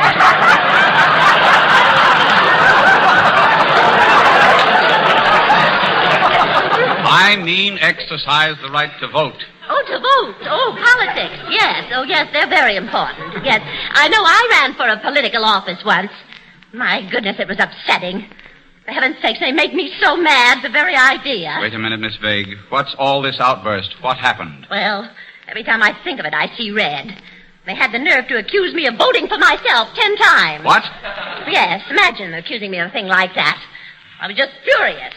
Speaker 2: I mean exercise the right to vote.
Speaker 11: Oh, to vote. Oh, politics. Yes. Oh, yes, they're very important. Yes. I know I ran for a political office once. My goodness, it was upsetting. For heaven's sakes, they make me so mad, the very idea.
Speaker 2: Wait a minute, Miss Vague. What's all this outburst? What happened?
Speaker 11: Well, every time I think of it, I see red. They had the nerve to accuse me of voting for myself 10 times.
Speaker 2: What?
Speaker 11: Yes, imagine accusing me of a thing like that. I was just furious.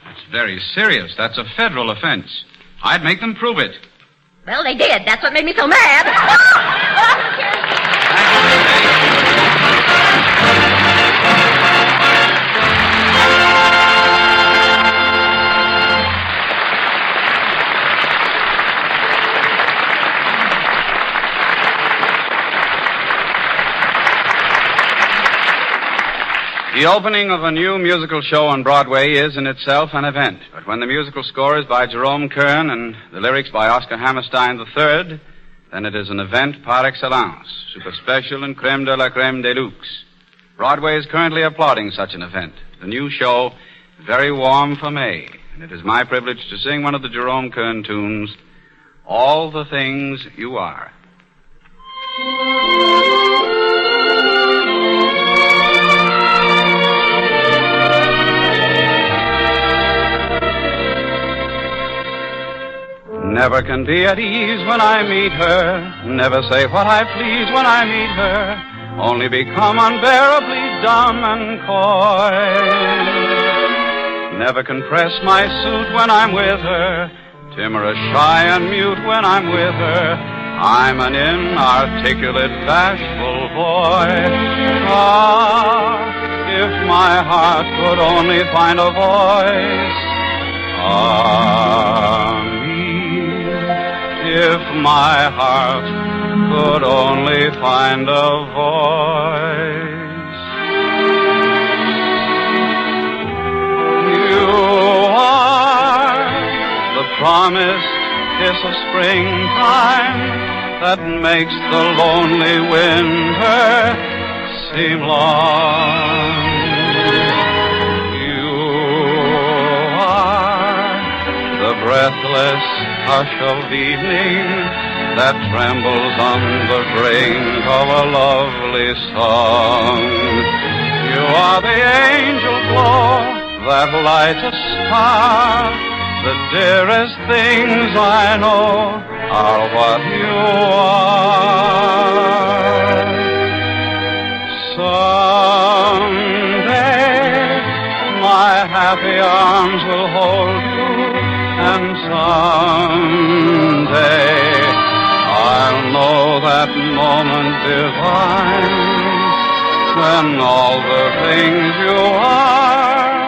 Speaker 2: That's very serious. That's a federal offense. I'd make them prove it.
Speaker 11: Well, they did. That's what made me so mad.
Speaker 2: The opening of a new musical show on Broadway is in itself an event. But when the musical score is by Jerome Kern and the lyrics by Oscar Hammerstein III, then it is an event par excellence, super special and creme de la creme de luxe. Broadway is currently applauding such an event. The new show, Very Warm for May. And it is my privilege to sing one of the Jerome Kern tunes, All the Things You Are. Never can be at ease when I meet her. Never say what I please when I meet her. Only become unbearably dumb and coy. Never can press my suit when I'm with her. Timorous, shy, and mute when I'm with her. I'm an inarticulate, bashful boy. Ah, if my heart could only find a voice. If my heart could only find a voice. You are the promised kiss of springtime that makes the lonely winter seem long. You are the breathless hush of evening that trembles on the brink of a lovely song. You are the angel glow that lights a star. The dearest things I know are what you are. arms will hold you, and someday I'll know that moment divine when all the things you are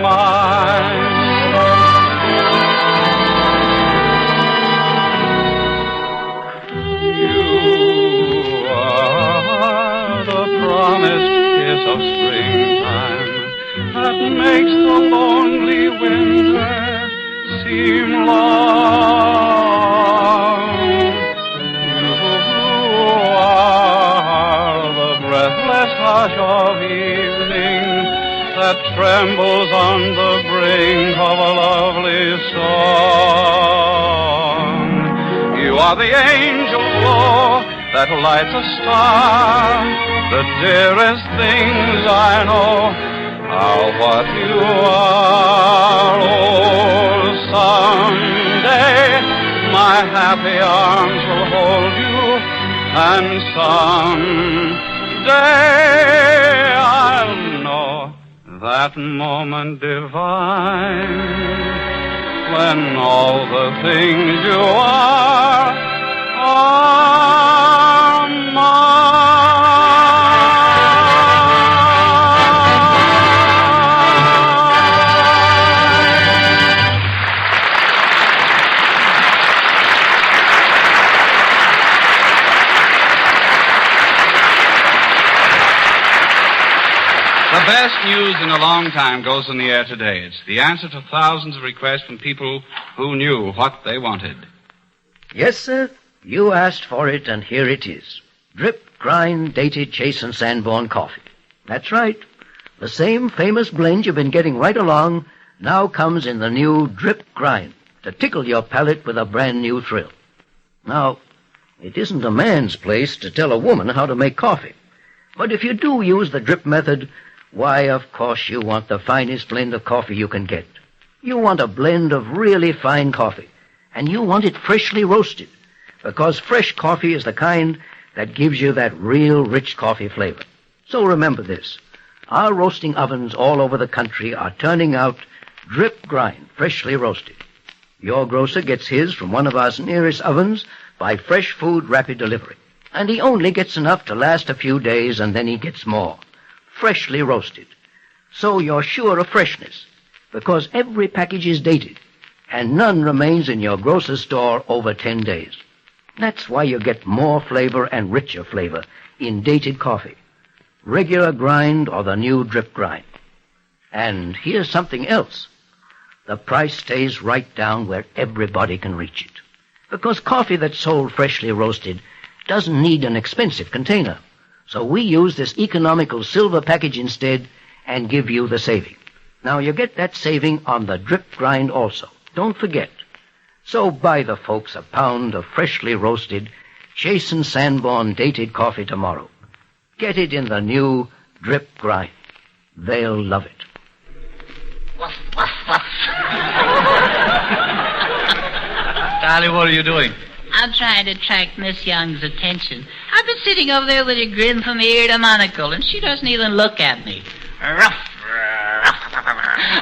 Speaker 2: mine. You are the promised kiss of springtime that makes the lonely winter seem long. You are the breathless hush of evening that trembles on the brink of a lovely song. You are the angel glow that lights a star, the dearest things I know are what you are. Oh, someday my happy arms will hold you, and someday I'll know that moment divine when all the things you are mine. The best news in a long time goes in the air today. It's the answer to thousands of requests from people who knew what they wanted.
Speaker 8: Yes, sir. You asked for it, and here it is. Drip, grind, dated, chase, and Sandborn coffee. That's right. The same famous blend you've been getting right along now comes in the new drip grind to tickle your palate with a brand new thrill. Now, it isn't a man's place to tell a woman how to make coffee. But if you do use the drip method, why, of course, you want the finest blend of coffee you can get. You want a blend of really fine coffee, and you want it freshly roasted, because fresh coffee is the kind that gives you that real rich coffee flavor. So remember this. Our roasting ovens all over the country are turning out drip grind, freshly roasted. Your grocer gets his from one of our nearest ovens by Fresh Food Rapid Delivery. And he only gets enough to last a few days, and then he gets more. Freshly roasted. So you're sure of freshness, because every package is dated, and none remains in your grocer's store over 10 days. That's why you get more flavor and richer flavor in dated coffee. Regular grind or the new drip grind. And here's something else. The price stays right down where everybody can reach it. Because coffee that's sold freshly roasted doesn't need an expensive container. So we use this economical silver package instead and give you the saving. Now you get that saving on the drip grind also. Don't forget. So buy the folks a pound of freshly roasted Chase and Sanborn dated coffee tomorrow. Get it in the new drip grind. They'll love it.
Speaker 6: Woof, woof, woof. Charlie, what are you doing?
Speaker 3: I'm trying to attract Miss Young's attention. I've been sitting over there with a grin from ear to monocle, and she doesn't even look at me.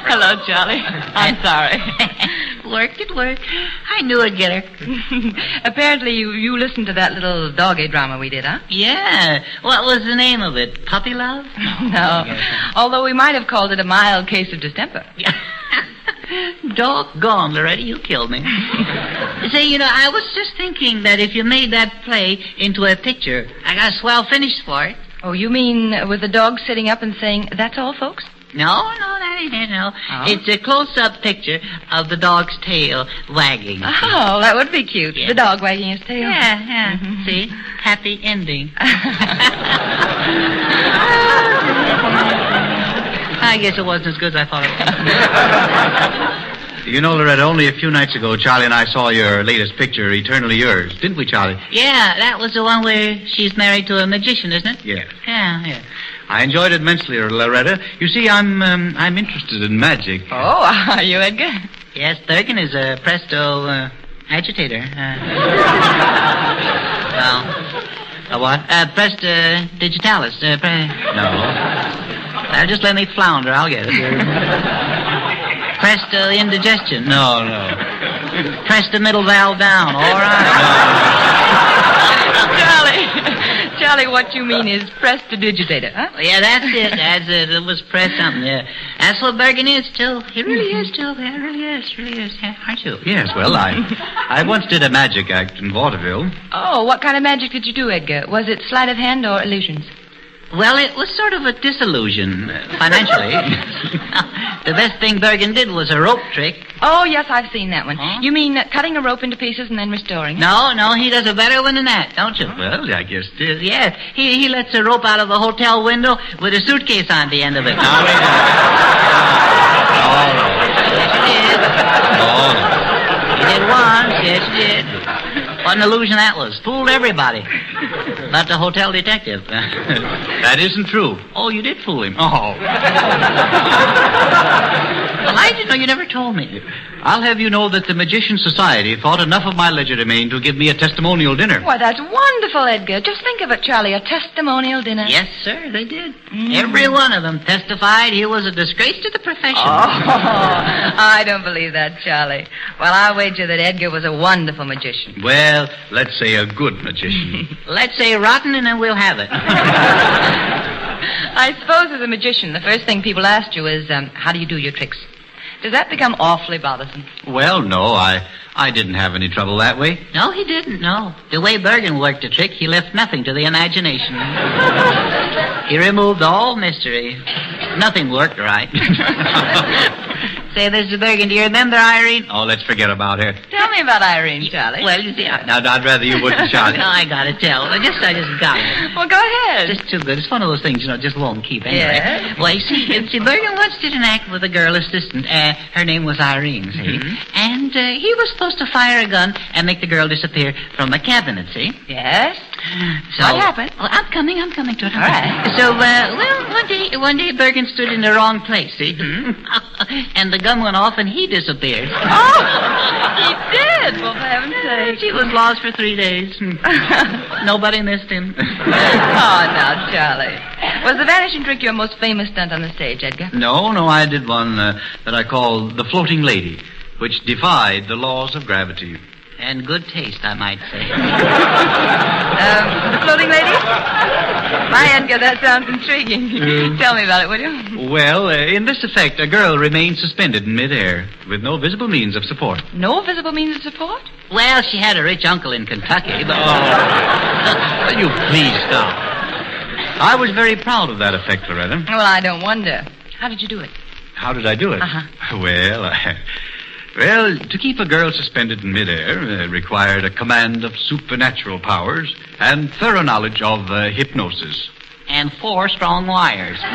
Speaker 10: Hello, Charlie. I'm sorry.
Speaker 3: Worked. I knew I'd get her.
Speaker 10: Apparently you listened to that little doggy drama we did, huh?
Speaker 3: Yeah. What was the name of it? Puppy Love?
Speaker 10: No. Although we might have called it a mild case of distemper.
Speaker 3: Doggone, Loretta, you killed me. Say, I was just thinking that if you made that play into a picture, I got a swell finish for it.
Speaker 10: Oh, you mean with the dog sitting up and saying, "That's all, folks"?
Speaker 3: No, that ain't it, no. Oh. It's a close-up picture of the dog's tail wagging.
Speaker 10: Oh, that would be cute. Yeah. The dog wagging his tail.
Speaker 3: Yeah. Mm-hmm. See? Happy ending. I guess it wasn't as good as I thought it was.
Speaker 6: You know, Loretta, only a few nights ago, Charlie and I saw your latest picture, Eternally Yours. Didn't we, Charlie?
Speaker 3: Yeah, that was the one where she's married to a magician, isn't it?
Speaker 6: Yes.
Speaker 3: Yeah.
Speaker 6: I enjoyed it immensely, Loretta. You see, I'm interested in magic.
Speaker 10: Oh, are you, Edgar?
Speaker 3: Yes, Bergen is a presto agitator. A what? Digitalis.
Speaker 6: No.
Speaker 3: Now, just let me flounder. I'll get it. Press the indigestion. No. Press the middle valve down. All right.
Speaker 10: Charlie, what you mean is prestidigitator, huh?
Speaker 3: Yeah, that's it. It was press something, yeah. That's what Bergen is, too. He really is, too. Yeah, really is. Yeah, aren't you?
Speaker 6: Yes, well, I once did a magic act in vaudeville.
Speaker 10: Oh, what kind of magic did you do, Edgar? Was it sleight of hand or illusions?
Speaker 3: Well, it was sort of a disillusion, financially. The best thing Bergen did was a rope trick.
Speaker 10: Oh, yes, I've seen that one.
Speaker 3: Huh?
Speaker 10: You mean cutting a rope into pieces and then restoring?
Speaker 3: No, he does a better one than that, don't you?
Speaker 6: Well, I guess it is.
Speaker 3: Yeah, he lets a rope out of a hotel window with a suitcase on the end of it.
Speaker 6: Now, wait a minute.
Speaker 3: He did once, yes, he did. What an illusion that was. Fooled everybody. But the hotel detective.
Speaker 6: That isn't true.
Speaker 3: Oh, you did fool him.
Speaker 6: Oh.
Speaker 3: Well, I didn't know. You never told me.
Speaker 6: I'll have you know that the Magician Society thought enough of my legerdemain to give me a testimonial dinner.
Speaker 10: Why, that's wonderful, Edgar. Just think of it, Charlie, a testimonial dinner.
Speaker 3: Yes, sir, they did. Every one of them testified he was a disgrace to the profession.
Speaker 10: Oh, I don't believe that, Charlie. Well, I'll wager that Edgar was a wonderful magician.
Speaker 6: Well, let's say a good magician.
Speaker 3: Let's say rotten, and then we'll have it.
Speaker 10: I suppose as a magician, the first thing people ask you is, how do you do your tricks? Does that become awfully bothersome?
Speaker 6: Well, no, I didn't have any trouble that way.
Speaker 3: No, he didn't, no. The way Bergen worked the trick, he left nothing to the imagination. He removed all mystery. Nothing worked right. Say, this is Bergen. Do you remember Irene?
Speaker 6: Oh, let's forget about her.
Speaker 10: Tell me about Irene, Charlie.
Speaker 3: Well, you see,
Speaker 6: Now, I'd rather you wouldn't, Charlie.
Speaker 3: No, I gotta tell. I just got it.
Speaker 10: Well, go ahead.
Speaker 3: Just too good. It's one of those things, just won't keep anyway.
Speaker 10: Yeah?
Speaker 3: Well, you see, Bergen once did an act with a girl assistant. Her name was Irene, see?
Speaker 10: Mm-hmm.
Speaker 3: And he was supposed to fire a gun and make the girl disappear from the cabinet, see?
Speaker 10: Yes?
Speaker 3: So,
Speaker 10: what happened?
Speaker 3: Well, I'm coming to it.
Speaker 10: All right.
Speaker 3: So, one day Bergen stood in the wrong place, see? And the gun went off and he disappeared.
Speaker 10: Oh, he did? Well, for heaven's sake.
Speaker 3: He was lost for 3 days. Nobody missed him.
Speaker 10: Oh, now, Charlie. Was the vanishing trick your most famous stunt on the stage, Edgar?
Speaker 6: No, I did one that I called the Floating Lady, which defied the laws of gravity.
Speaker 3: And good taste, I might say.
Speaker 10: The floating lady? My Edgar, that sounds intriguing. Tell me about it, will you?
Speaker 6: Well, in this effect, a girl remains suspended in midair with no visible means of support.
Speaker 10: No visible means of support?
Speaker 3: Well, she had a rich uncle in Kentucky, but...
Speaker 6: Will you please stop? I was very proud of that effect, Loretta.
Speaker 10: Well, I don't wonder. How did you do it?
Speaker 6: How did I do it?
Speaker 10: Uh-huh.
Speaker 6: Well, to keep a girl suspended in midair required a command of supernatural powers and thorough knowledge of hypnosis.
Speaker 3: And 4 strong wires. 5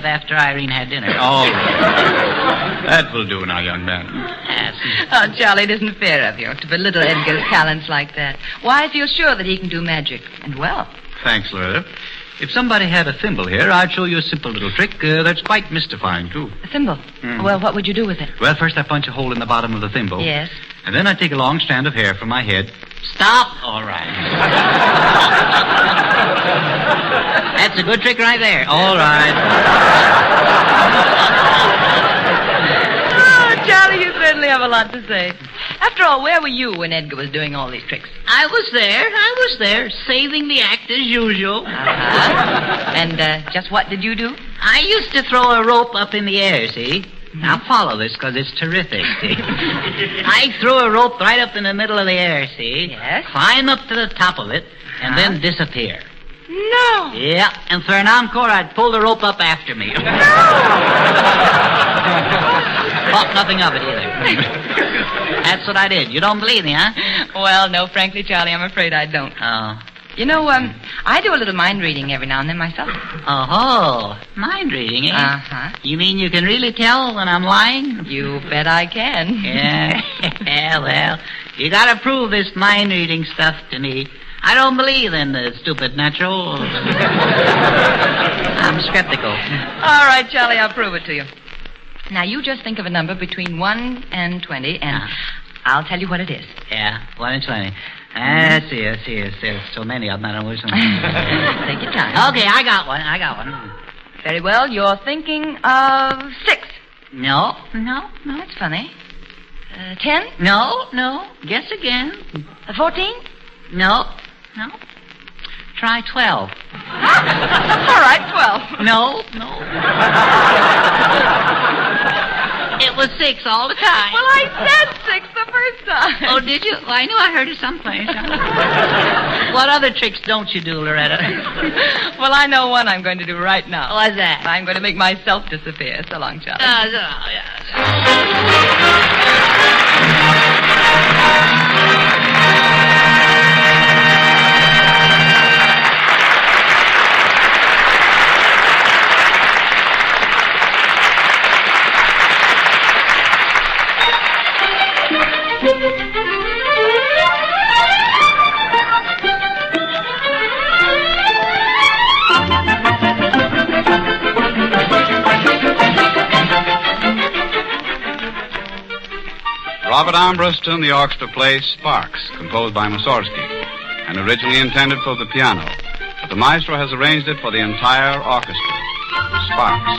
Speaker 3: after Irene had dinner.
Speaker 6: All right. That will do now, young man.
Speaker 3: Yes.
Speaker 10: Oh, Charlie, it isn't fair of you to belittle Edgar's talents like that. Why, I feel sure that he can do magic, and well.
Speaker 6: Thanks, Loretta. If somebody had a thimble here, I'd show you a simple little trick that's quite mystifying, too.
Speaker 10: A thimble? Well, what would you do with it?
Speaker 6: Well, first I punch a hole in the bottom of the thimble.
Speaker 10: Yes.
Speaker 6: And then I take a long strand of hair from my head.
Speaker 3: Stop. All right. That's a good trick right there.
Speaker 6: All right.
Speaker 10: Oh, Charlie, you certainly have a lot to say. After all, where were you when Edgar was doing all these tricks?
Speaker 3: I was there, saving the act as usual.
Speaker 10: Uh-huh. And just what did you do?
Speaker 3: I used to throw a rope up in the air, see? Now follow this, because it's terrific, see? I threw a rope right up in the middle of the air, see?
Speaker 10: Yes.
Speaker 3: Climb up to the top of it, and then disappear.
Speaker 10: No.
Speaker 3: Yeah, and for an encore, I'd pull the rope up after me.
Speaker 10: No.
Speaker 3: Thought nothing of it, either. That's what I did. You don't believe me, huh?
Speaker 10: Well, no, frankly, Charlie, I'm afraid I don't.
Speaker 3: Oh.
Speaker 10: You know, I do a little mind reading every now and then myself.
Speaker 3: Oh, mind reading, eh?
Speaker 10: Uh-huh.
Speaker 3: You mean you can really tell when I'm lying?
Speaker 10: You bet I can.
Speaker 3: Yeah, well, you gotta prove this mind reading stuff to me. I don't believe in the stupid natural. I'm skeptical.
Speaker 10: All right, Charlie, I'll prove it to you. Now, you just think of a number between 1 and 20, and I'll tell you what it is.
Speaker 3: Yeah, 1 and 20. I see. There's so many of them, I don't know which one.
Speaker 10: Take your time.
Speaker 3: Okay, I got one.
Speaker 10: Very well. You're thinking of 6.
Speaker 3: No.
Speaker 10: That's funny. 10?
Speaker 3: No. Guess again.
Speaker 10: 14?
Speaker 3: No. Try 12.
Speaker 10: All right, 12.
Speaker 3: No. It was 6 all the time.
Speaker 10: Well, I said 6 the first time.
Speaker 3: Oh, did you? Well, I knew I heard it someplace. What other tricks don't you do, Loretta?
Speaker 10: Well, I know one I'm going to do right now.
Speaker 3: What's that?
Speaker 10: I'm going to make myself disappear. So long, Charlie.
Speaker 2: Robert Armbruster and the orchestra play Sparks, composed by Mussorgsky, and originally intended for the piano. But the maestro has arranged it for the entire orchestra. Sparks.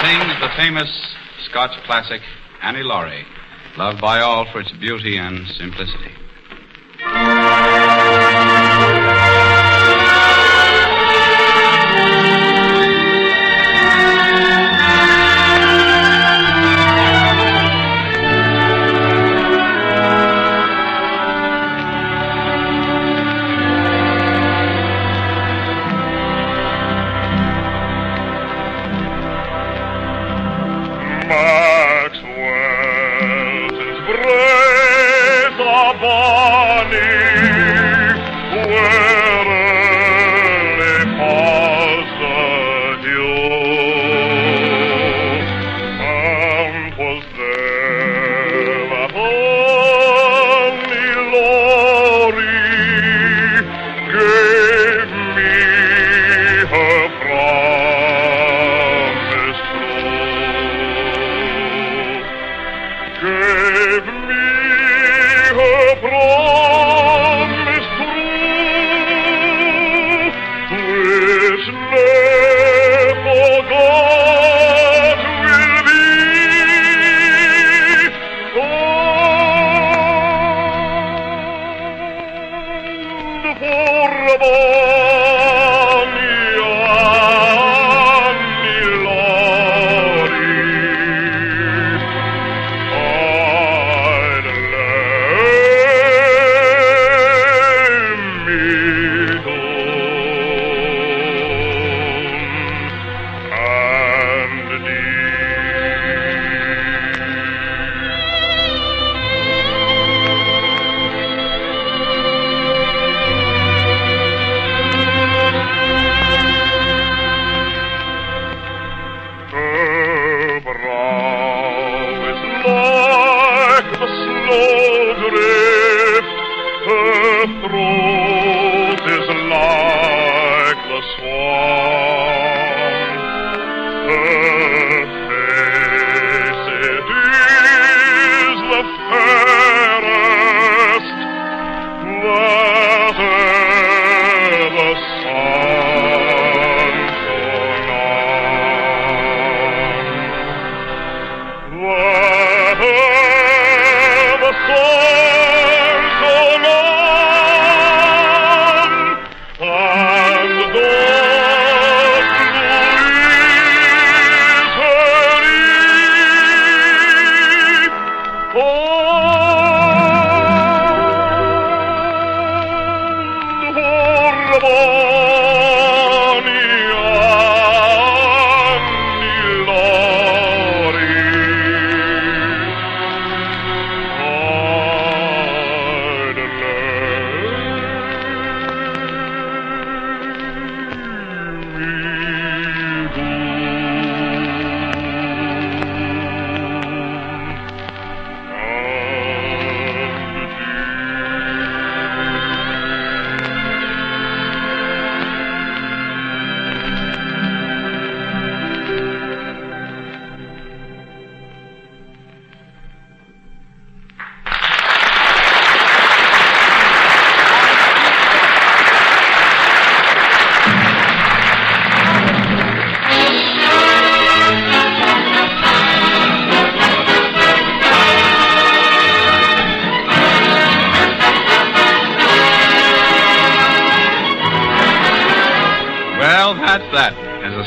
Speaker 2: Sings the famous Scotch classic, Annie Laurie, loved by all for its beauty and simplicity.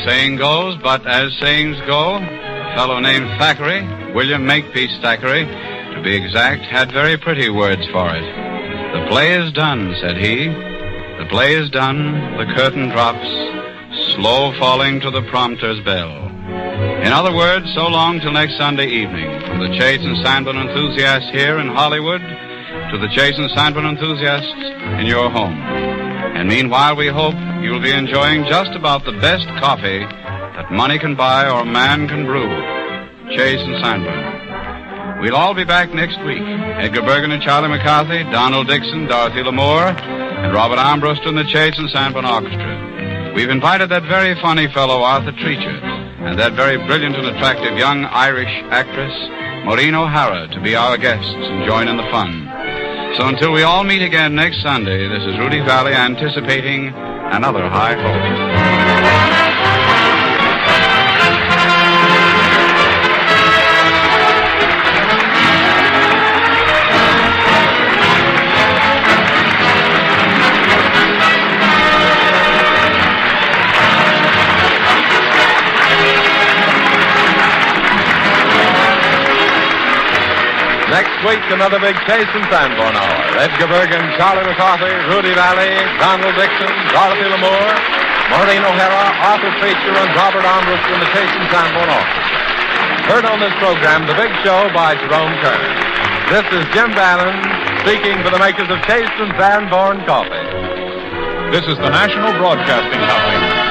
Speaker 2: saying goes, but as sayings go, a fellow named Thackeray, William Makepeace Thackeray, to be exact, had very pretty words for it. The play is done, said he. The play is done, the curtain drops, slow falling to the prompter's bell. In other words, so long till next Sunday evening. From the Chase and Sandborn enthusiasts here in Hollywood to the Chase and Sandborn enthusiasts in your home. And meanwhile, we hope you'll be enjoying just about the best coffee that money can buy or man can brew. Chase and Sandborn. We'll all be back next week. Edgar Bergen and Charlie McCarthy, Donald Dixon, Dorothy Lamour, and Robert Armbruster and the Chase and Sandborn Orchestra. We've invited that very funny fellow, Arthur Treacher, and that very brilliant and attractive young Irish actress, Maureen O'Hara, to be our guests and join in the fun. So until we all meet again next Sunday, this is Rudy Vallee anticipating another high hope.
Speaker 1: Next week, another big Chase and Sandborn Hour. Edgar Bergen, Charlie McCarthy, Rudy Vallee, Donald Dixon, Dorothy Lamour, Maureen O'Hara, Arthur Treacher, and Robert Armbruster in the Chase and Sandborn Orchestra. Heard on this program, The Big Show by Jerome Kern. This is Jim Bannon speaking for the makers of Chase and Sandborn Coffee.
Speaker 12: This is the National Broadcasting Company.